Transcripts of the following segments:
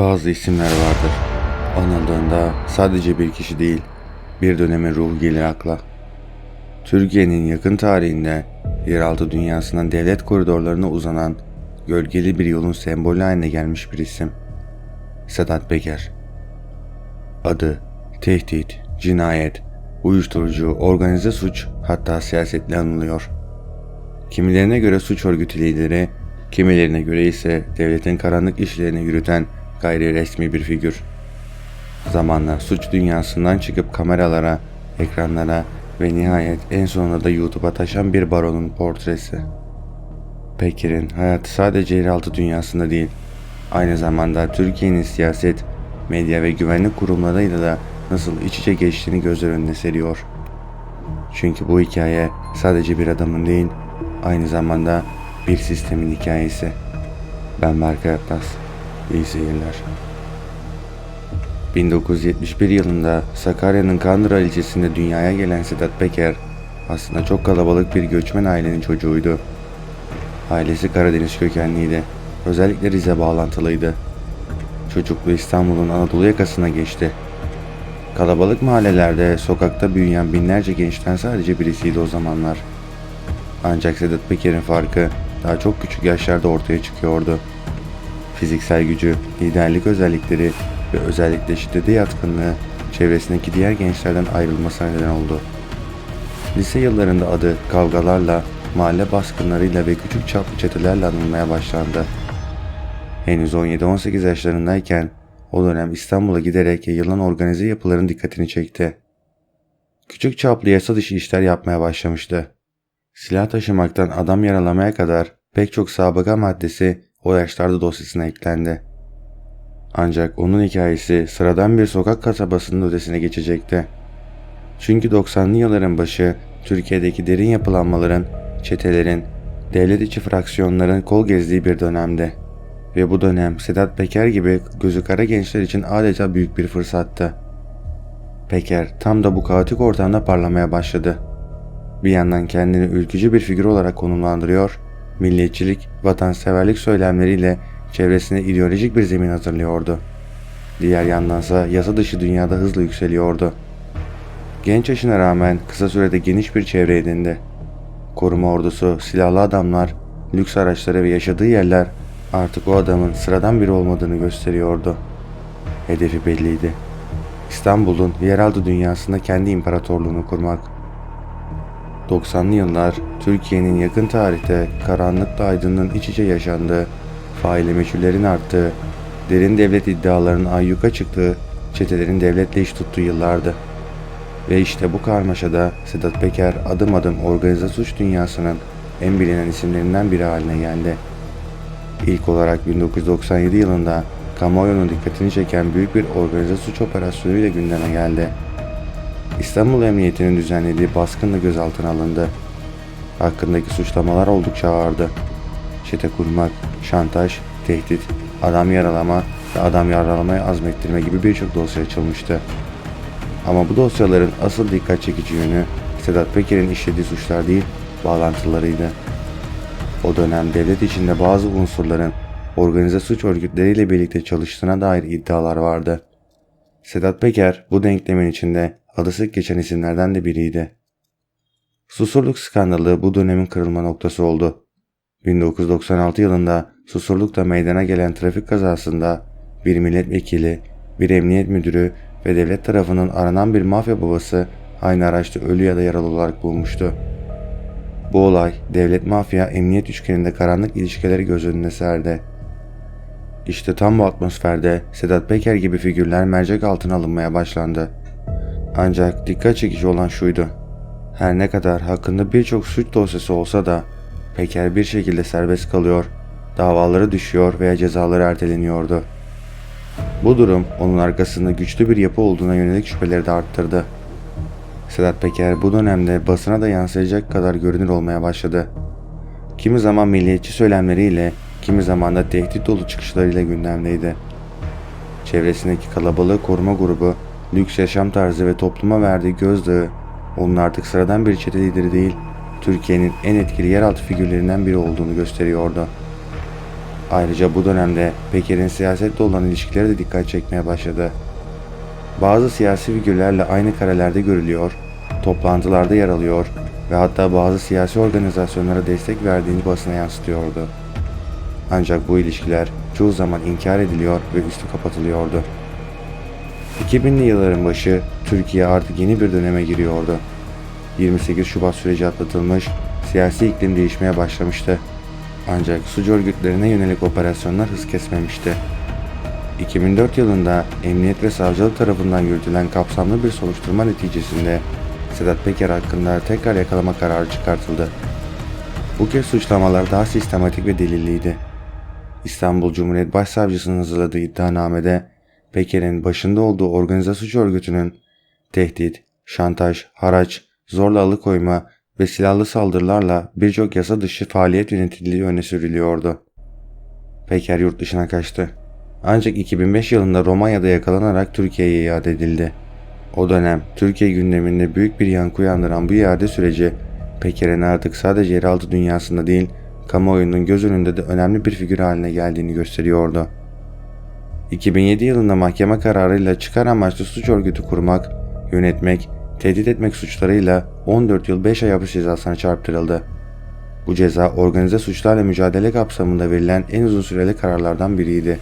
Bazı isimler vardır. Anıldığında sadece bir kişi değil, bir dönemin ruhu gelir akla. Türkiye'nin yakın tarihinde yeraltı dünyasından devlet koridorlarına uzanan gölgeli bir yolun sembolü haline gelmiş bir isim. Sedat Peker. Adı, tehdit, cinayet, uyuşturucu, organize suç, hatta siyasetle anılıyor. Kimilerine göre suç örgütü lideri, kimilerine göre ise devletin karanlık işlerini yürüten gayri resmi bir figür. Zamanla suç dünyasından çıkıp kameralara, ekranlara ve nihayet en sonunda da YouTube'a taşan bir baronun portresi. Peker'in hayatı sadece yeraltı dünyasında değil, aynı zamanda Türkiye'nin siyaset, medya ve güvenlik kurumlarıyla da nasıl iç içe geçtiğini gözler önüne seriyor. Çünkü bu hikaye sadece bir adamın değil, aynı zamanda bir sistemin hikayesi. Ben Berkay Atlas. İyi seyirler. 1971 yılında Sakarya'nın Kandıra ilçesinde dünyaya gelen Sedat Peker aslında çok kalabalık bir göçmen ailenin çocuğuydu. Ailesi Karadeniz kökenliydi. Özellikle Rize bağlantılıydı. Çocukluğu İstanbul'un Anadolu yakasına geçti. Kalabalık mahallelerde sokakta büyüyen binlerce gençten sadece birisiydi o zamanlar. Ancak Sedat Peker'in farkı daha çok küçük yaşlarda ortaya çıkıyordu. Fiziksel gücü, liderlik özellikleri ve özellikle şiddete yatkınlığı çevresindeki diğer gençlerden ayrılmasına neden oldu. Lise yıllarında adı kavgalarla, mahalle baskınlarıyla ve küçük çaplı çetelerle anılmaya başlandı. Henüz 17-18 yaşlarındayken o dönem İstanbul'a giderek yayılan organize yapıların dikkatini çekti. Küçük çaplı yasa dışı işler yapmaya başlamıştı. Silah taşımaktan adam yaralamaya kadar pek çok sabıka maddesi o yaşlarda dosyasına eklendi. Ancak onun hikayesi sıradan bir sokak kasabasının ötesine geçecekti. Çünkü 90'lı yılların başı Türkiye'deki derin yapılanmaların, çetelerin, devlet içi fraksiyonların kol gezdiği bir dönemdi. Ve bu dönem Sedat Peker gibi gözü kara gençler için adeta büyük bir fırsattı. Peker tam da bu kaotik ortamda parlamaya başladı. Bir yandan kendini ülkücü bir figür olarak konumlandırıyor, milliyetçilik, vatanseverlik söylemleriyle çevresine ideolojik bir zemin hazırlıyordu. Diğer yandansa yasa dışı dünyada hızla yükseliyordu. Genç yaşına rağmen kısa sürede geniş bir çevre edindi. Koruma ordusu, silahlı adamlar, lüks araçları ve yaşadığı yerler artık o adamın sıradan biri olmadığını gösteriyordu. Hedefi belliydi. İstanbul'un yeraltı dünyasında kendi imparatorluğunu kurmak. 90'lı yıllar Türkiye'nin yakın tarihte karanlıkla aydınlığın iç içe yaşandığı, faili meçhullerin arttığı, derin devlet iddialarının ayyuka çıktığı, çetelerin devletle iş tuttuğu yıllardı. Ve işte bu karmaşada Sedat Peker adım adım organize suç dünyasının en bilinen isimlerinden biri haline geldi. İlk olarak 1997 yılında kamuoyunun dikkatini çeken büyük bir organize suç operasyonuyla gündeme geldi. İstanbul Emniyeti'nin düzenlediği baskınla gözaltına alındı. Hakkındaki suçlamalar oldukça ağırdı. Çete kurmak, şantaj, tehdit, adam yaralama ve adam yaralamaya azmettirme gibi birçok dosya açılmıştı. Ama bu dosyaların asıl dikkat çekici yönü Sedat Peker'in işlediği suçlar değil, bağlantılarıydı. O dönem devlet içinde bazı unsurların organize suç örgütleriyle birlikte çalıştığına dair iddialar vardı. Sedat Peker bu denklemin içinde adı sık geçen isimlerden de biriydi. Susurluk skandalı bu dönemin kırılma noktası oldu. 1996 yılında Susurluk'ta meydana gelen trafik kazasında bir milletvekili, bir emniyet müdürü ve devlet tarafından aranan bir mafya babası aynı araçta ölü ya da yaralı olarak bulunmuştu. Bu olay devlet mafya emniyet üçgeninde karanlık ilişkileri göz önüne serdi. İşte tam bu atmosferde Sedat Peker gibi figürler mercek altına alınmaya başlandı. Ancak dikkat çekici olan şuydu. Her ne kadar hakkında birçok suç dosyası olsa da Peker bir şekilde serbest kalıyor, davaları düşüyor veya cezaları erteleniyordu. Bu durum onun arkasında güçlü bir yapı olduğuna yönelik şüpheleri de arttırdı. Sedat Peker bu dönemde basına da yansıyacak kadar görünür olmaya başladı. Kimi zaman milliyetçi söylemleriyle, kimi zaman da tehdit dolu çıkışlarıyla gündemdeydi. Çevresindeki kalabalığı koruma grubu, lüks yaşam tarzı ve topluma verdiği gözdağı, onun artık sıradan bir çete lideri değil, Türkiye'nin en etkili yeraltı figürlerinden biri olduğunu gösteriyordu. Ayrıca bu dönemde Peker'in siyasetle olan ilişkileri de dikkat çekmeye başladı. Bazı siyasi figürlerle aynı karelerde görülüyor, toplantılarda yer alıyor ve hatta bazı siyasi organizasyonlara destek verdiğini basına yansıtıyordu. Ancak bu ilişkiler çoğu zaman inkar ediliyor ve üstü kapatılıyordu. 2000'li yılların başı Türkiye artık yeni bir döneme giriyordu. 28 Şubat süreci atlatılmış, siyasi iklim değişmeye başlamıştı. Ancak suç örgütlerine yönelik operasyonlar hız kesmemişti. 2004 yılında emniyet ve savcılık tarafından yürütülen kapsamlı bir soruşturma neticesinde Sedat Peker hakkında tekrar yakalama kararı çıkartıldı. Bu kez suçlamalar daha sistematik ve delilliydi. İstanbul Cumhuriyet Başsavcısının hazırladığı iddianamede Peker'in başında olduğu organize suç örgütünün tehdit, şantaj, haraç, zorla alıkoyma ve silahlı saldırılarla birçok yasa dışı faaliyet yönetildiği öne sürülüyordu. Peker yurt dışına kaçtı. Ancak 2005 yılında Romanya'da yakalanarak Türkiye'ye iade edildi. O dönem Türkiye gündeminde büyük bir yankı uyandıran bu iade süreci Peker'in artık sadece yeraltı dünyasında değil, kamuoyunun göz önünde de önemli bir figür haline geldiğini gösteriyordu. 2007 yılında mahkeme kararıyla çıkar amaçlı suç örgütü kurmak, yönetmek, tehdit etmek suçlarıyla 14 yıl 5 ay hapis cezasına çarptırıldı. Bu ceza organize suçlarla mücadele kapsamında verilen en uzun süreli kararlardan biriydi.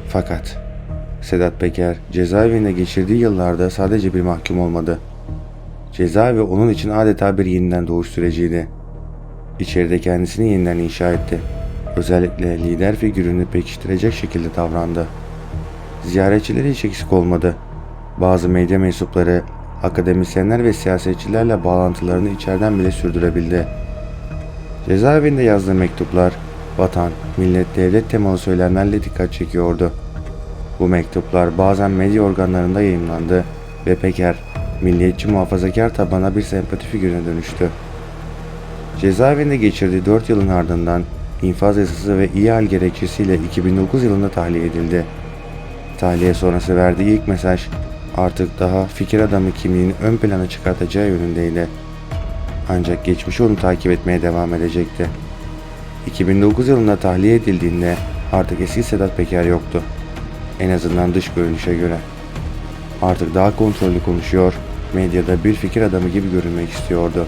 Fakat Sedat Peker cezaevinde geçirdiği yıllarda sadece bir mahkum olmadı. Cezaevi onun için adeta bir yeniden doğuş süreciydi. İçeride kendisini yeniden inşa etti. Özellikle lider figürünü pekiştirecek şekilde davrandı. Ziyaretçileri hiç eksik olmadı. Bazı medya mensupları, akademisyenler ve siyasetçilerle bağlantılarını içeriden bile sürdürebildi. Cezaevinde yazdığı mektuplar, vatan, millet, devlet temalı söylemlerle dikkat çekiyordu. Bu mektuplar bazen medya organlarında yayımlandı ve Peker, milliyetçi muhafazakar tabana bir sempati figürüne dönüştü. Cezaevinde geçirdiği 4 yılın ardından infaz yasası ve iyi hal gerekçesiyle 2009 yılında tahliye edildi. Tahliye sonrası verdiği ilk mesaj artık daha fikir adamı kimliğini ön plana çıkartacağı yönündeydi. Ancak geçmişi onu takip etmeye devam edecekti. 2009 yılında tahliye edildiğinde artık eski Sedat Peker yoktu. En azından dış görünüşe göre. Artık daha kontrollü konuşuyor, medyada bir fikir adamı gibi görünmek istiyordu.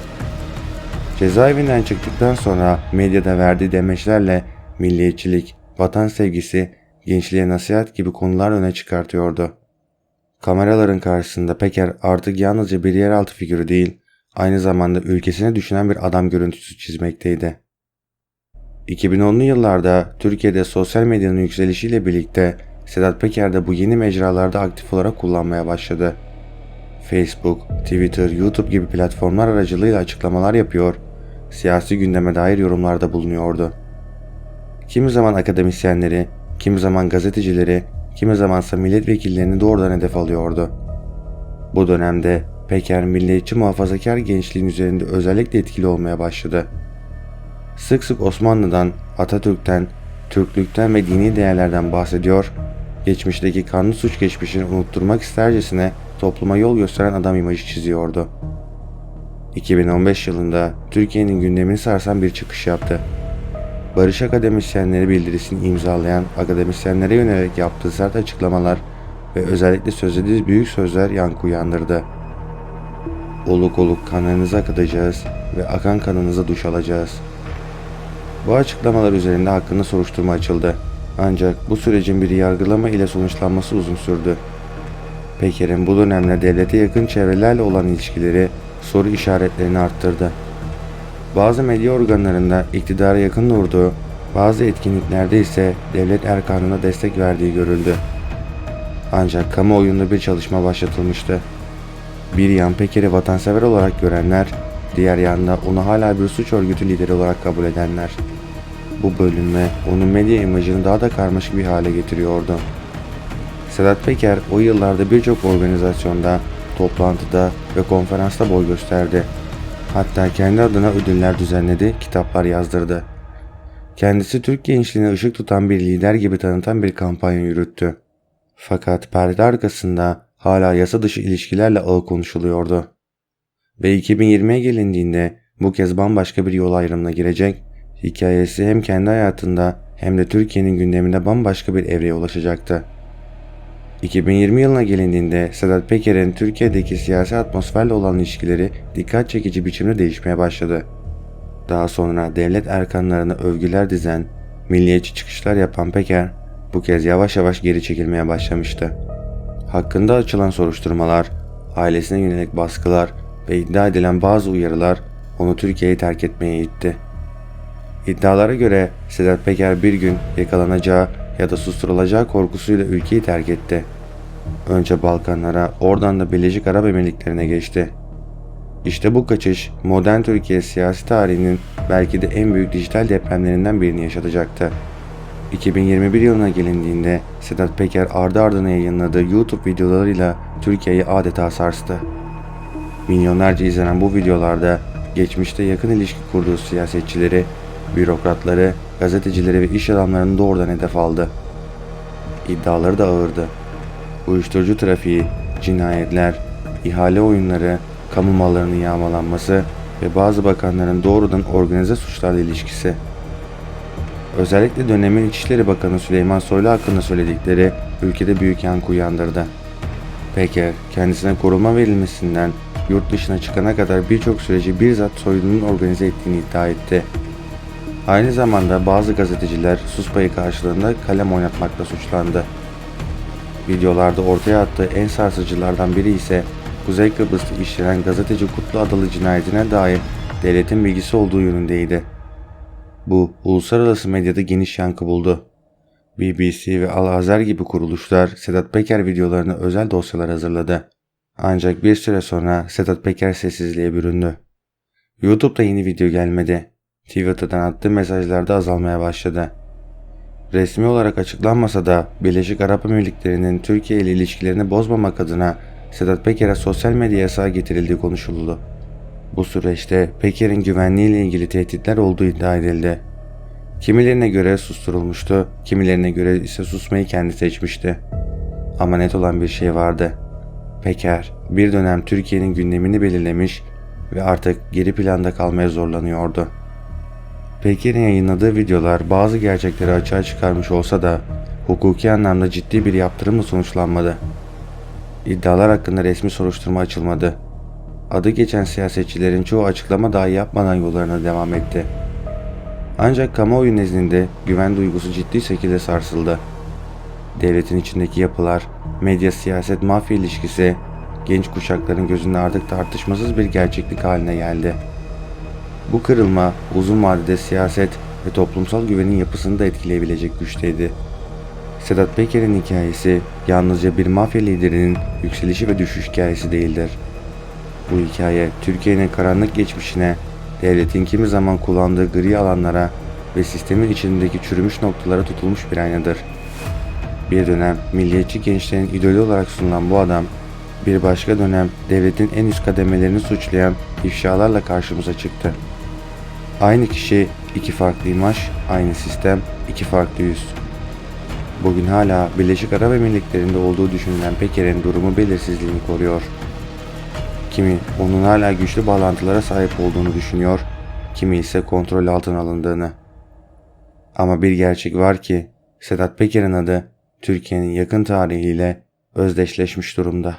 Cezaevinden çıktıktan sonra medyada verdiği demeçlerle milliyetçilik, vatan sevgisi, gençliğe nasihat gibi konular öne çıkartıyordu. Kameraların karşısında Peker artık yalnızca bir yeraltı figürü değil, aynı zamanda ülkesine düşünen bir adam görüntüsü çizmekteydi. 2010'lu yıllarda Türkiye'de sosyal medyanın yükselişiyle birlikte Sedat Peker de bu yeni mecralarda aktif olarak kullanmaya başladı. Facebook, Twitter, YouTube gibi platformlar aracılığıyla açıklamalar yapıyor, siyasi gündeme dair yorumlarda bulunuyordu. Kimi zaman akademisyenleri, kimi zaman gazetecileri, kimi zamansa milletvekillerini doğrudan hedef alıyordu. Bu dönemde Peker milliyetçi muhafazakar gençliğin üzerinde özellikle etkili olmaya başladı. Sık sık Osmanlı'dan, Atatürk'ten, Türklükten ve dini değerlerden bahsediyor, geçmişteki kanlı suç geçmişini unutturmak istercesine topluma yol gösteren adam imajı çiziyordu. 2015 yılında Türkiye'nin gündemini sarsan bir çıkış yaptı. Barış akademisyenleri bildirisini imzalayan akademisyenlere yönelik yaptığı sert açıklamalar ve özellikle söylediği büyük sözler yankı uyandırdı. Oluk oluk kanlarınızı akıtacağız ve akan kanınıza duş alacağız. Bu açıklamalar üzerinde hakkında soruşturma açıldı. Ancak bu sürecin bir yargılama ile sonuçlanması uzun sürdü. Peker'in bu dönemde devlete yakın çevrelerle olan ilişkileri soru işaretlerini arttırdı. Bazı medya organlarında iktidara yakın durduğu, bazı etkinliklerde ise devlet erkanına destek verdiği görüldü. Ancak kamuoyunda bir çalışma başlatılmıştı. Bir yan Peker'i vatansever olarak görenler, diğer yanda onu hala bir suç örgütü lideri olarak kabul edenler. Bu bölünme onun medya imajını daha da karmaşık bir hale getiriyordu. Sedat Peker o yıllarda birçok organizasyonda, toplantıda ve konferansta boy gösterdi. Hatta kendi adına ödüller düzenledi, kitaplar yazdırdı. Kendisi Türk gençliğine ışık tutan bir lider gibi tanıtan bir kampanya yürüttü. Fakat perde arkasında hala yasa dışı ilişkilerle ağı konuşuluyordu. Ve 2020'ye gelindiğinde bu kez bambaşka bir yol ayrımına girecek, hikayesi hem kendi hayatında hem de Türkiye'nin gündeminde bambaşka bir evreye ulaşacaktı. 2020 yılına gelindiğinde Sedat Peker'in Türkiye'deki siyasi atmosferle olan ilişkileri dikkat çekici biçimde değişmeye başladı. Daha sonra devlet erkanlarına övgüler dizen, milliyetçi çıkışlar yapan Peker bu kez yavaş yavaş geri çekilmeye başlamıştı. Hakkında açılan soruşturmalar, ailesine yönelik baskılar ve iddia edilen bazı uyarılar onu Türkiye'yi terk etmeye itti. İddialara göre Sedat Peker bir gün yakalanacağı ya da susturulacağı korkusuyla ülkeyi terk etti. Önce Balkanlara, oradan da Birleşik Arap Emirlikleri'ne geçti. İşte bu kaçış modern Türkiye siyasi tarihinin belki de en büyük dijital depremlerinden birini yaşatacaktı. 2021 yılına gelindiğinde Sedat Peker ardı ardına yayınladığı YouTube videolarıyla Türkiye'yi adeta sarstı. Milyonlarca izlenen bu videolarda geçmişte yakın ilişki kurduğu siyasetçileri, bürokratları, gazetecileri ve iş adamlarını doğrudan hedef aldı. İddiaları da ağırdı. Uyuşturucu trafiği, cinayetler, ihale oyunları, kamu mallarının yağmalanması ve bazı bakanların doğrudan organize suçlarla ilişkisi. Özellikle dönemin İçişleri Bakanı Süleyman Soylu hakkında söyledikleri ülkede büyük yankı uyandırdı. Peker, kendisine koruma verilmesinden yurt dışına çıkana kadar birçok süreci bizzat Soylu'nun organize ettiğini iddia etti. Aynı zamanda bazı gazeteciler sus payı karşılığında kalem oynatmakla suçlandı. Videolarda ortaya attığı en sarsıcılardan biri ise Kuzey Kıbrıs'ta işlenen gazeteci Kutlu Adalı cinayetine dair devletin bilgisi olduğu yönündeydi. Bu uluslararası medyada geniş yankı buldu. BBC ve Al Hazer gibi kuruluşlar Sedat Peker videolarına özel dosyalar hazırladı. Ancak bir süre sonra Sedat Peker sessizliğe büründü. YouTube'da yeni video gelmedi. Twitter'dan attığı mesajlarda azalmaya başladı. Resmi olarak açıklanmasa da Birleşik Arap Emirlikleri'nin Türkiye ile ilişkilerini bozmamak adına Sedat Peker'e sosyal medya yasağı getirildiği konuşuldu. Bu süreçte Peker'in güvenliğiyle ilgili tehditler olduğu iddia edildi. Kimilerine göre susturulmuştu, kimilerine göre ise susmayı kendi seçmişti. Ama net olan bir şey vardı. Peker bir dönem Türkiye'nin gündemini belirlemiş ve artık geri planda kalmaya zorlanıyordu. Peker'in yayınladığı videolar bazı gerçekleri açığa çıkarmış olsa da hukuki anlamda ciddi bir yaptırımla sonuçlanmadı. İddialar hakkında resmi soruşturma açılmadı. Adı geçen siyasetçilerin çoğu açıklama dahi yapmadan yollarına devam etti. Ancak kamuoyu nezdinde güven duygusu ciddi şekilde sarsıldı. Devletin içindeki yapılar, medya siyaset mafya ilişkisi, genç kuşakların gözünde artık tartışmasız bir gerçeklik haline geldi. Bu kırılma uzun vadede siyaset ve toplumsal güvenin yapısını da etkileyebilecek güçteydi. Sedat Peker'in hikayesi yalnızca bir mafya liderinin yükselişi ve düşüş hikayesi değildir. Bu hikaye Türkiye'nin karanlık geçmişine, devletin kimi zaman kullandığı gri alanlara ve sistemin içindeki çürümüş noktalara tutulmuş bir aynadır. Bir dönem milliyetçi gençlerin idolü olarak sunulan bu adam, bir başka dönem devletin en üst kademelerini suçlayan ifşalarla karşımıza çıktı. Aynı kişi, iki farklı imaj, aynı sistem, iki farklı yüz. Bugün hala Birleşik Arap Emirlikleri'nde olduğu düşünülen Peker'in durumu belirsizliğini koruyor. Kimi onun hala güçlü bağlantılara sahip olduğunu düşünüyor, kimi ise kontrol altına alındığını. Ama bir gerçek var ki Sedat Peker'in adı Türkiye'nin yakın tarihiyle özdeşleşmiş durumda.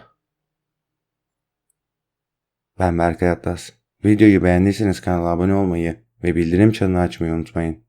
Ben Berkay Atlas. Videoyu beğendiyseniz kanala abone olmayı ve bildirim çanını açmayı unutmayın.